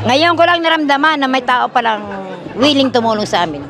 Ngayon ko lang naramdaman na may tao palang willing tumulong sa amin.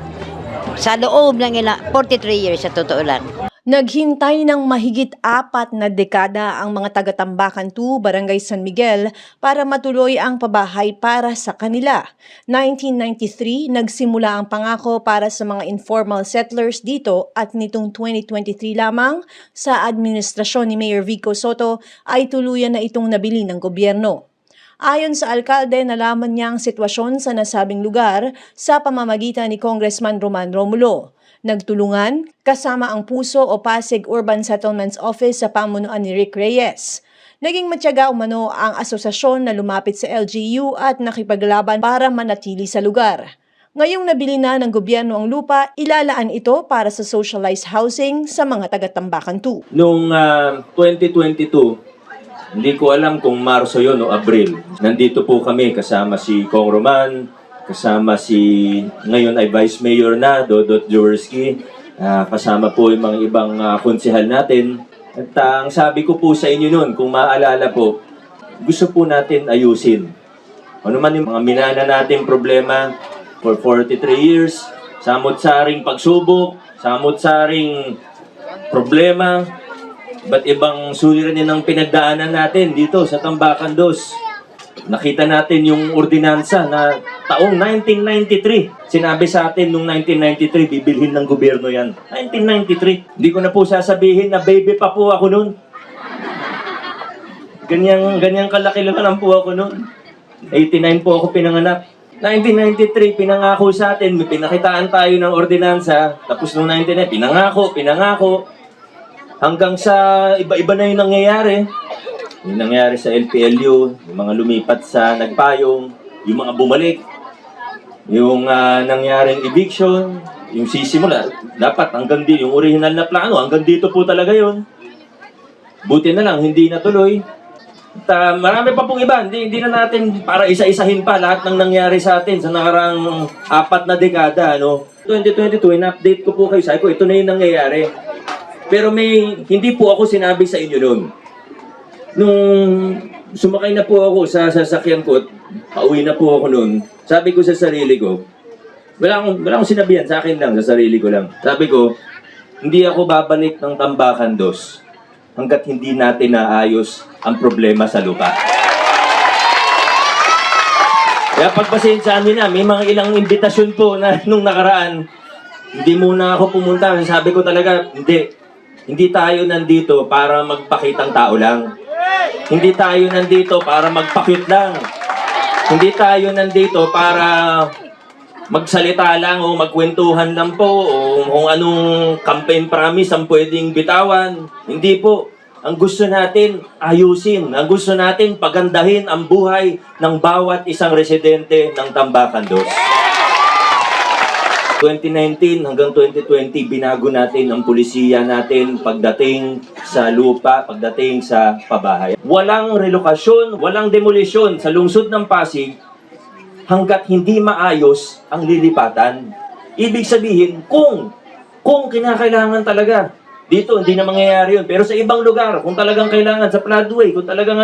Sa loob ng 43 years, sa totoo lang. Naghintay ng mahigit 4 na dekada ang mga taga-Tambacan 2, Barangay San Miguel para matuloy ang pabahay para sa kanila. 1993, nagsimula ang pangako para sa mga informal settlers dito at nitong 2023 lamang sa administrasyon ni Mayor Vico Soto ay tuluyan na itong nabili ng gobyerno. Ayon sa alkalde, nalaman niya ang sitwasyon sa nasabing lugar sa pamamagitan ni Congressman Roman Romulo. Nagtulungan kasama ang Puso o Pasig Urban Settlements Office sa pamunuan ni Rick Reyes. Naging matyaga umano ang asosasyon na lumapit sa LGU at nakipaglaban para manatili sa lugar. Ngayong nabili na ng gobyerno ang lupa, ilalaan ito para sa socialized housing sa mga taga-Tambacan 2. Noong 2022, hindi ko alam kung Marso yun o Abril. Nandito po kami kasama si Kong Roman, kasama si ngayon ay Vice Mayor na, Dodot Jaworski, kasama po yung mga ibang konsehal natin. At ang sabi ko po sa inyo noon, kung maaalala po, gusto po natin ayusin. Ano man yung mga minana nating problema for 43 years, samot-saring pagsubok, samot-saring problema, ba't ibang suliranin ang pinagdaanan natin dito sa Tambacan 2. Nakita natin yung ordinansa na taong 1993. Sinabi sa atin nung 1993, bibilhin ng gobyerno yan. 1993. Hindi ko na po sasabihin na baby pa po ako noon. Ganyang kalaki lang po ako noon. 89 po ako pinanganak. 1993, pinangako sa atin, may pinakitaan tayo ng ordinansa. Tapos nung 1999, pinangako. Hanggang sa iba-iba na yung nangyayari. Yung nangyari sa LPLU, yung mga lumipat sa nagpayong, yung mga bumalik, yung nangyaring eviction, yung sisimula, dapat hanggang dito, yung original na plano, hanggang dito po talaga yun. Buti na lang, hindi natuloy. At marami pa pong iba, hindi na natin para isa-isahin pa lahat ng nangyari sa atin sa nakarang 4 na dekada. 2022, in-update ko po kayo, sabi ko, ito na yung nangyayari. Pero hindi po ako sinabi sa inyo noon. Nung sumakay na po ako sa sasakyan ko at pauwi na po ako noon, sabi ko sa sarili ko, wala akong sinabihan, sa akin lang, sa sarili ko lang. Sabi ko, hindi ako babalik ng Tambacan 2 hanggat hindi natin naayos ang problema sa lupa. Kaya pagpasensyahan niyo na, may mga ilang imbitasyon po na nung nakaraan, hindi muna ako pumunta. Sabi ko talaga, hindi tayo nandito para magpakitang tao lang. Hindi tayo nandito para magpa-cute lang. Hindi tayo nandito para magsalita lang o magkwentuhan lang po o kung anong campaign promise ang pwedeng bitawan. Hindi po. Ang gusto natin, ayusin. Ang gusto natin, pagandahin ang buhay ng bawat isang residente ng Tambacan 2. 2019 hanggang 2020, binago natin ang pulisiya natin pagdating sa lupa, pagdating sa pabahay. Walang relokasyon, walang demolisyon sa lungsod ng Pasig hanggat hindi maayos ang lilipatan. Ibig sabihin, kung kinakailangan talaga, dito hindi na mangyayari yun. Pero sa ibang lugar, kung talagang kailangan, sa floodway, kung talagang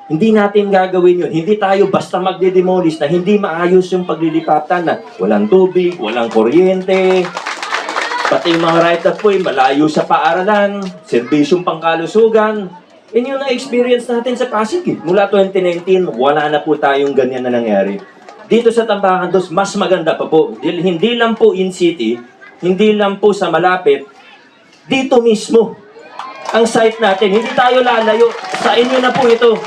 hindi natin gagawin yun. Hindi tayo basta magde-demolish na hindi maayos yung paglilipatan na walang tubig, walang kuryente, pati yung mga right of way, malayo sa paaralan, serbisyong pangkalusugan. Yun yung na-experience natin sa Pasig. Mula 2019, wala na po tayong ganyan na nangyari. Dito sa Tambacan 2, mas maganda pa po. Hindi lang po in city, hindi lang po sa malapit, dito mismo ang site natin. Hindi tayo lalayo. Sa inyo na po ito.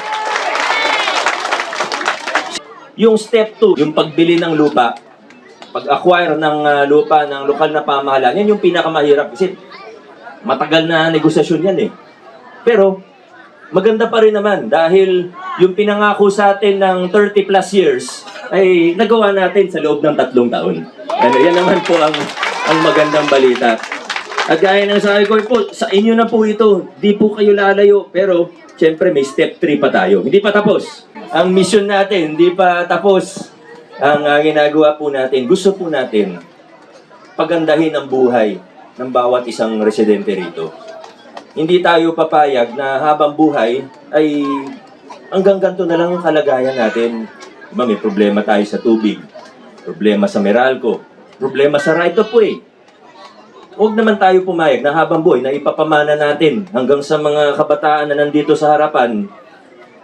Yung step 2, yung pagbili ng lupa, pag-acquire ng lupa ng lokal na pamahalaan, yan yung pinakamahirap kasi matagal na negosasyon yan eh. Pero maganda pa rin naman dahil yung pinangako sa atin ng 30 plus years ay nagawa natin sa loob ng 3 taon. Yan naman po ang magandang balita. At gaya ng sabi ko po, sa inyo na po ito, di po kayo lalayo, pero siyempre may step 3 pa tayo. Hindi pa tapos. Ang mission natin, hindi pa tapos. Ang ginagawa po natin, gusto po natin pagandahin ang buhay ng bawat isang residente rito. Hindi tayo papayag na habang buhay ay hanggang ganito na lang ang kalagayan natin. Diba, may problema tayo sa tubig, problema sa Meralco, problema sa right of way. Huwag naman tayo pumayag na habang buhay na ipapamana natin hanggang sa mga kabataan na nandito sa harapan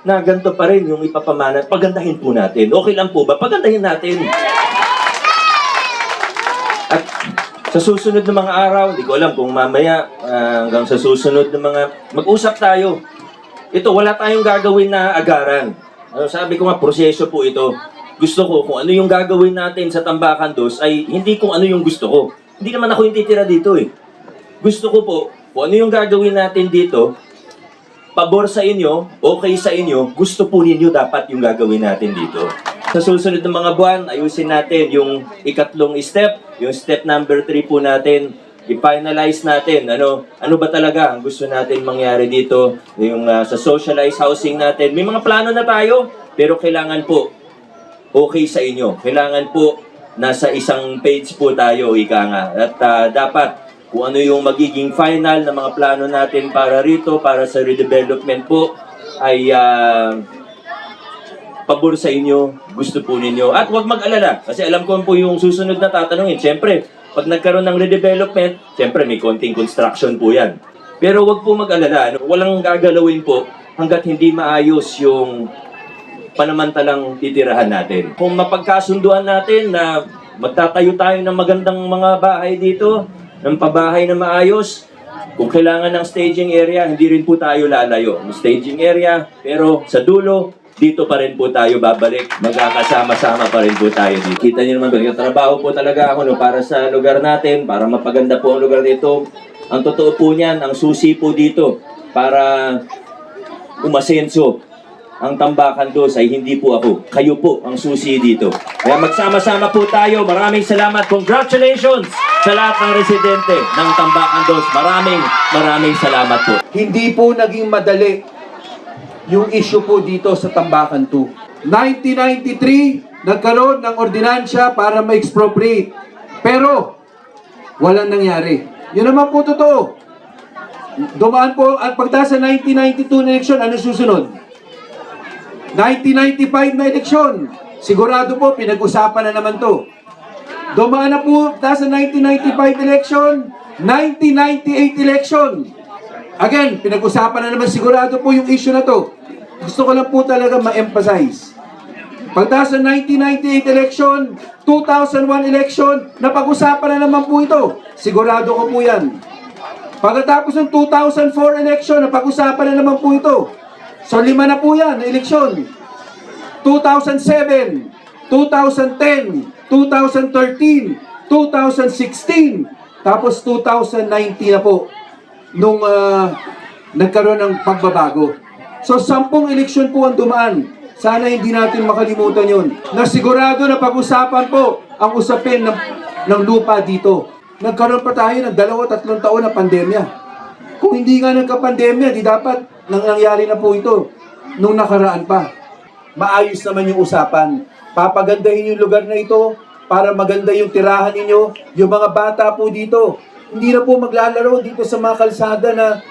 na ganito pa rin yung ipapamana. Pagandahin po natin. Okay lang po ba? Pagandahin natin. At sa susunod na mga araw, di ko alam kung mamaya hanggang sa susunod na mga... Mag-usap tayo. Ito, wala tayong gagawin na agaran. Sabi ko nga, proseso po ito. Gusto ko, kung ano yung gagawin natin sa Tambacan 2 ay hindi kung ano yung gusto ko. Hindi naman ako yung titira dito eh. Gusto ko po, kung ano yung gagawin natin dito, pabor sa inyo, okay sa inyo, gusto po ninyo dapat yung gagawin natin dito. Sa susunod ng mga buwan, ayusin natin yung ikatlong step, yung step number 3 po natin, i-finalize natin, ano ba talaga ang gusto natin mangyari dito, yung sa socialized housing natin. May mga plano na tayo, pero kailangan po, okay sa inyo. Kailangan po, nasa isang page po tayo, ika nga. At dapat, kung ano yung magiging final na mga plano natin para rito, para sa redevelopment po, ay pabor sa inyo, gusto po ninyo. At huwag mag-alala, kasi alam ko po yung susunod na tatanungin. Siyempre, pag nagkaroon ng redevelopment, siyempre may konting construction po yan. Pero huwag po mag-alala, walang gagalawin po hanggat hindi maayos yung panamantalang titirahan natin. Kung mapagkasunduan natin na magtatayo tayo ng magandang mga bahay dito, ng pabahay na maayos. Kung kailangan ng staging area, hindi rin po tayo lalayo. Staging area, pero sa dulo, dito pa rin po tayo babalik. Magkakasama-sama pa rin po tayo dito. Kita niyo naman, trabaho po talaga ako para sa lugar natin, para mapaganda po ang lugar dito. Ang totoo po niyan, ang susi po dito para umasenso. Ang Tambacan 2 ay hindi po ako. Kayo po ang susi dito. Kaya magsama-sama po tayo. Maraming salamat. Congratulations sa lahat ng residente ng Tambacan 2. Maraming salamat po. Hindi po naging madali yung issue po dito sa Tambacan 2. 1993, nagkaroon ng ordinansya para ma-expropriate. Pero, walang nangyari. Yun naman po totoo. Dumaan po, at pagdating sa 1992 na eleksyon, ano susunod? 1995 na eleksyon. Sigurado po, pinag-usapan na naman to. Dumaan na po sa 1995 election, 1998 election. Again, pinag-usapan na naman sigurado po yung issue na to. Gusto ko lang po talaga ma-emphasize. Pagdating sa 1998 election, 2001 election, napag-usapan na naman po ito. Sigurado ko po yan. Pagkatapos ng 2004 election, napag-usapan na naman po ito. So 5 na po yan na eleksyon. 2007, 2010, 2013, 2016, tapos 2019 na po nung nagkaroon ng pagbabago. So 10 eleksyon po ang dumaan. Sana hindi natin makalimutan yun. Na sigurado na pag-usapan po ang usapin ng lupa dito. Nagkaroon pa tayo ng 2-3 taon na pandemya. Kung hindi nga nagka-pandemya, di dapat nangyari na po ito nung nakaraan pa. Maayos naman yung usapan. Papagandahin yung lugar na ito para maganda yung tirahan ninyo. Yung mga bata po dito, hindi na po maglalaro dito sa mga kalsada na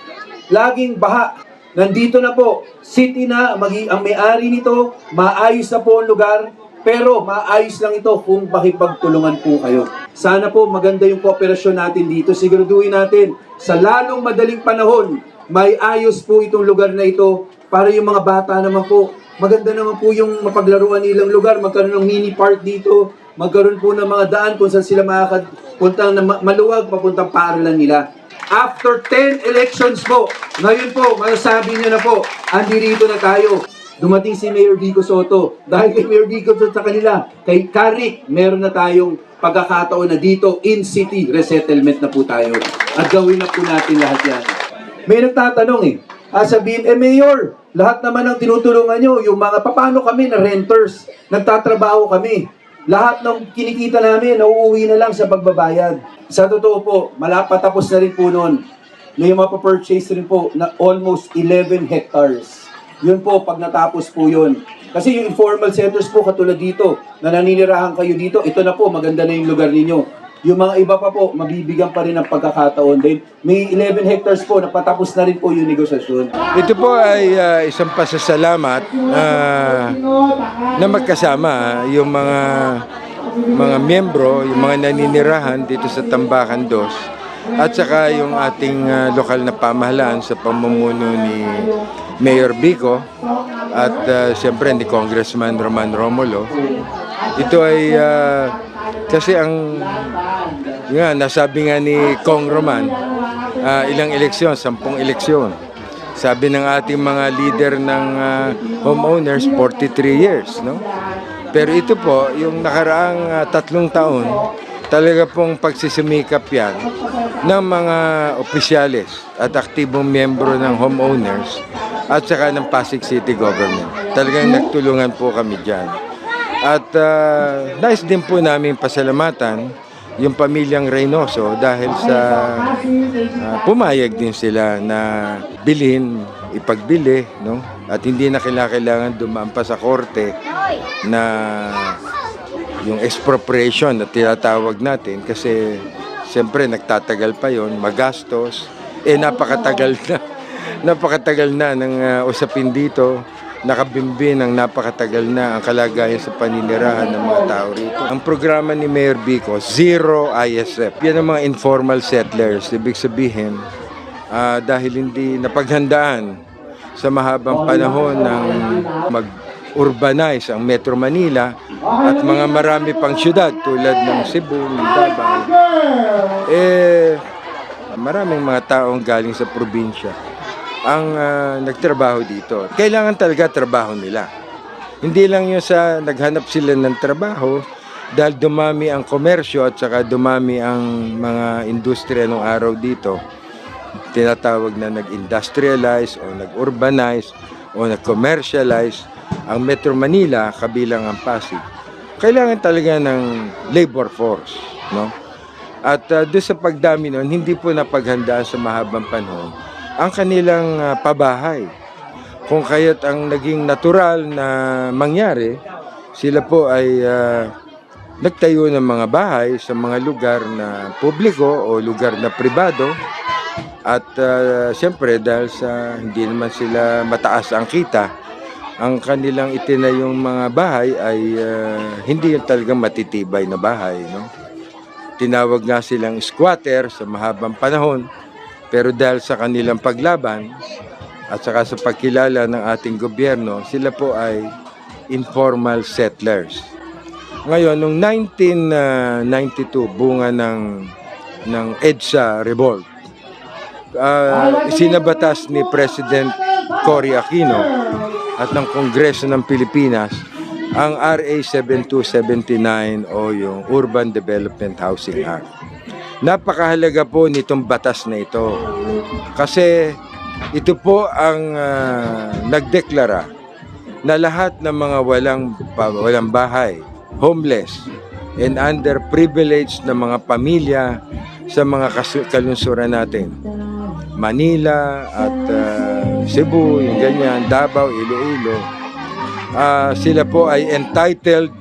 laging baha. Nandito na po, city na, ang may-ari nito, maayos na po ang lugar, pero maayos lang ito kung makipagtulungan po kayo. Sana po maganda yung kooperasyon natin dito. Siguraduhin natin sa lalong madaling panahon, may ayos po itong lugar na ito para yung mga bata naman po, maganda naman po yung mapaglaruan nilang lugar, magkaroon ng mini park dito, magkaroon po ng mga daan kung saan sila makakapunta na maluwag, papuntang paaralan nila. After 10 elections po, ngayon po, masasabi niyo na po, andirito na tayo. Dumating si Mayor Vico Soto. Dahil kay Mayor Vico Soto sa kanila, kay Karik, meron na tayong pagkakataon na dito, in-city resettlement na po tayo. At gawin na po natin lahat yan. May nagtatanong sabihin, Mayor, lahat naman ng tinutulungan nyo, yung mga, paano kami na renters, nagtatrabaho kami. Lahat ng kinikita namin, nauuwi na lang sa pagbabayad. Sa totoo po, malapatapos na rin po noon. May mapapurchase rin po na almost 11 hectares. Yun po, pag natapos po yun. Kasi yung informal centers po, katulad dito, na naninirahan kayo dito, ito na po, maganda na yung lugar ninyo. Yung mga iba pa po, mabibigyan pa rin ng pagkakataon din. May 11 hectares po, napatapos na rin po yung negosasyon. Ito po ay isang pasasalamat na magkasama yung mga miyembro, yung mga naninirahan dito sa Tambakan 2 at saka yung ating lokal na pamahalaan sa pamumuno ni Mayor Vico at siyempre ni Congressman Roman Romulo. Ito ay kasi nasabi nga ni Kong Roman, ilang eleksyon, 10 eleksyon. Sabi ng ating mga leader ng homeowners, 43 years, no? Pero ito po, yung nakaraang 3 taon, talaga pong pagsisimikap yan ng mga opisyales at aktibong miyembro ng homeowners at saka ng Pasig City Government. Talagang nagtulungan po kami dyan. At nais din po namin pasalamatan yung pamilyang Reynoso dahil sa pumayag din sila na bilhin, ipagbili, no? At hindi na kailangan dumaan pa sa korte na yung expropriation na tinatawag natin kasi siyempre nagtatagal pa yon, magastos, napakatagal na ng usapin dito. Nakabimbi ng napakatagal na ang kalagayan sa paninirahan ng mga tao rito. Ang programa ni Mayor Vico, Zero ISF. Yan ang mga informal settlers. Ibig sabihin, dahil hindi napaghandaan sa mahabang panahon ng mag-urbanize ang Metro Manila at mga marami pang syudad tulad ng Cebu, Davao, maraming mga taong galing sa probinsya ang nagtrabaho dito. Kailangan talaga trabaho nila. Hindi lang yun sa naghanap sila ng trabaho dahil dumami ang komersyo at saka dumami ang mga industriya ng araw dito. Tinatawag na nag-industrialize o nag-urbanize o nag-commercialize ang Metro Manila kabilang ang Pasig. Kailangan talaga ng labor force, no? At doon sa pagdami nun, hindi po napaghandaan sa mahabang panahon ang kanilang pabahay. Kung kaya't ang naging natural na mangyari, sila po ay nagtayo ng mga bahay sa mga lugar na publiko o lugar na pribado. At siyempre dahil sa hindi naman sila mataas ang kita, ang kanilang itinayong mga bahay ay hindi talagang matitibay na bahay, no? Tinawag nga silang squatter sa mahabang panahon. Pero dahil sa kanilang paglaban at saka sa pagkilala ng ating gobyerno, sila po ay informal settlers. Ngayon, noong 1992, bunga ng EDSA Revolt, isinabatas ni President Cory Aquino at ng Kongreso ng Pilipinas ang RA 7279 o yung Urban Development Housing Act. Napakahalaga po nitong batas na ito kasi ito po ang nagdeklara na lahat ng mga walang bahay, homeless, and underprivileged na mga pamilya sa mga kalunsuran natin. Manila at Cebu, yung ganyan, Davao, Iloilo, sila po ay entitled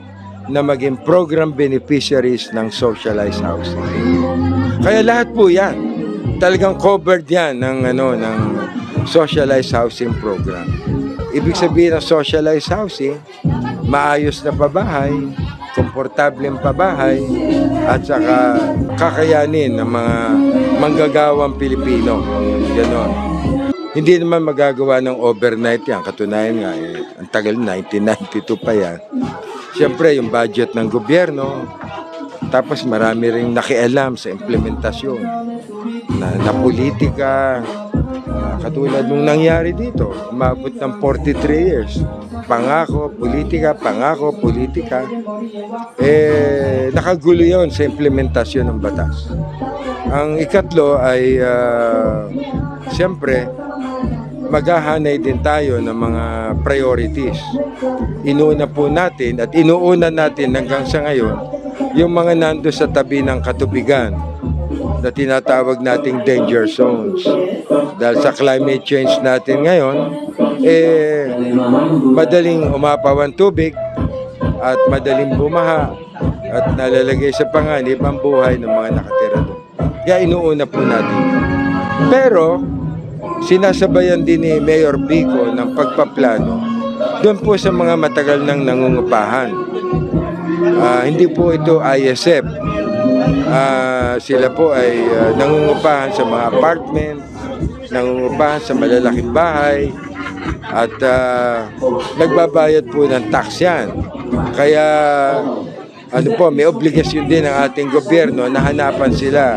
na maging program beneficiaries ng socialized housing. Kaya lahat po yan, talagang covered yan ng socialized housing program. Ibig sabihin ng socialized housing, maayos na pabahay, komportableng pabahay, at saka kakayanin ng mga manggagawang Pilipino. Ganon. Hindi naman magagawa ng overnight yan. Katunayan nga, ang tagal, 1992 pa yan. Siyempre, yung budget ng gobyerno, tapos marami ring nakialam sa implementasyon na politika, katulad nung nangyari dito, umabot ng 43 years. Pangako, politika. Nakagulo yon sa implementasyon ng batas. Ang ikatlo ay, siyempre, maghahanay din tayo ng mga priorities. Inuuna po natin at inuuna natin hanggang sa ngayon yung mga nando sa tabi ng katubigan na tinatawag nating danger zones. Dahil sa climate change natin ngayon, madaling umapaw ang tubig at madaling bumaha at nalalagay sa panganib ang buhay ng mga nakatira doon. Kaya inuuna po natin. Pero, sinasabayan din ni Mayor Vico ng pagpaplano doon po sa mga matagal nang nangungupahan. Hindi po ito ISF. Sila po ay nangungupahan sa mga apartment, nangungupahan sa malalaking bahay, at nagbabayad po ng tax yan. Kaya may obligasyon din ang ating gobyerno na hanapan sila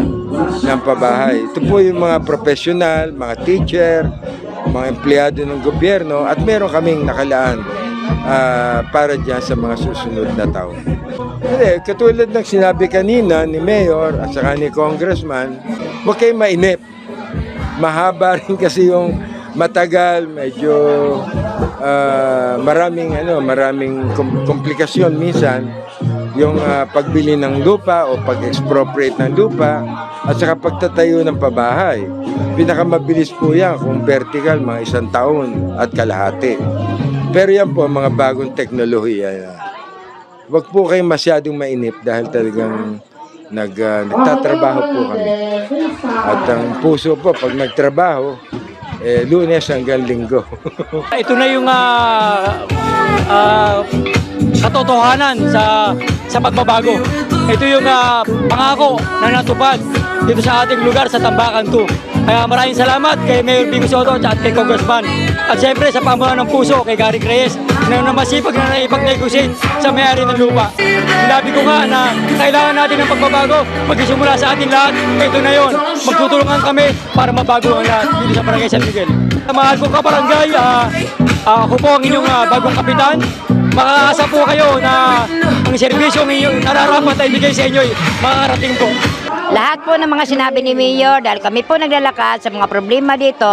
ng pabahay. Ito po yung mga professional, mga teacher, mga empleyado ng gobyerno, at meron kaming nakalaan para dyan sa mga susunod na taon. Katulad ng sinabi kanina ni Mayor at saka ni Congressman, huwag kayong mainip. Mahaba rin kasi yung matagal, medyo maraming komplikasyon minsan yung pagbili ng lupa o pag-expropriate ng lupa at saka pagtatayo ng pabahay. Pinakamabilis po yan kung vertical, mga 1 taon at kalahati. Pero yan po mga bagong teknolohiya. Huwag po kayong masyadong mainip dahil talagang nagtatrabaho po kami. At ang puso po pag nagtrabaho, Lunes hanggang Linggo. Ito na yung katotohanan sa pagbabago. Ito yung pangako na natupad dito sa ating lugar sa Tambakan 2. Kaya maraming salamat kay Mayor Vico Sotto at kay Congressman. At siyempre sa pamunuan ng puso kay Gary Reyes na masipag na naipag-negotiate sa may-ari ng lupa. Sinabi ko nga na kailangan natin ng pagbabago, magsisimula sa ating lahat. Ito na yon. Magtutulungan kami para mabago ang lahat dito sa Barangay San Miguel. Mahal ko kabarangay, ako po ang inyong bagong kapitan. Makakaasa po kayo na ang serbisyong inyong nararapat ay bigay sa inyo makakarating po. Lahat po ng mga sinabi ni Mayor, dahil kami po naglalakad sa mga problema dito,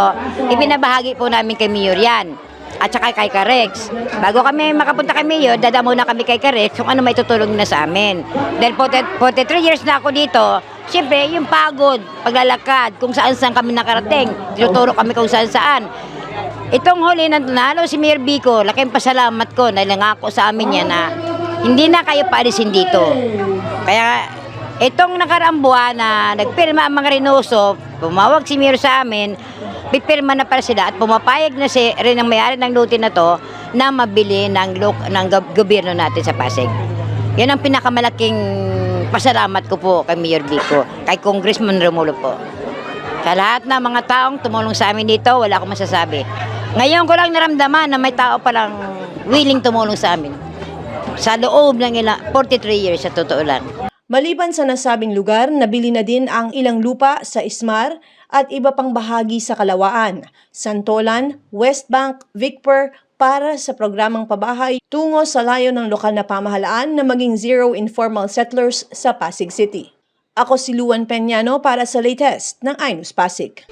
ibinabahagi po namin kay Mayor yan. At saka kay Karex. Bago kami makapunta kay Mayor, dadamo na kami kay Karex kung ano may tutulong na sa amin. Dahil 43 years na ako dito, siyempre yung pagod, paglalakad, kung saan-saan kami nakarating, tinuturo kami kung saan-saan. Itong huli na nanalo si Mayor Vico, laking pasalamat ko na nangako sa amin niya na hindi na kayo paalisin dito. Kaya itong nakaraang buwan na nagpirma ang mga Reynoso, pumawag si Mayor sa amin, pipirma na para sila at pumapayag na rin ang may-ari ng luti na to na mabili ng gobyerno natin sa Pasig. Yan ang pinakamalaking pasalamat ko po kay Mayor Vico, kay Congressman Romulo po. Sa lahat ng mga taong tumulong sa amin dito, wala akong masasabi. Ngayon ko lang naramdaman na may tao palang willing tumulong sa amin. Sa loob ng 43 years, sa totoo lang. Maliban sa nasabing lugar, nabili na din ang ilang lupa sa Ismar at iba pang bahagi sa Kalawaan, Santolan, West Bank, Vicper para sa programang pabahay tungo sa layo ng lokal na pamahalaan na maging zero informal settlers sa Pasig City. Ako si Luan Peñano para sa latest ng iNews Pasig.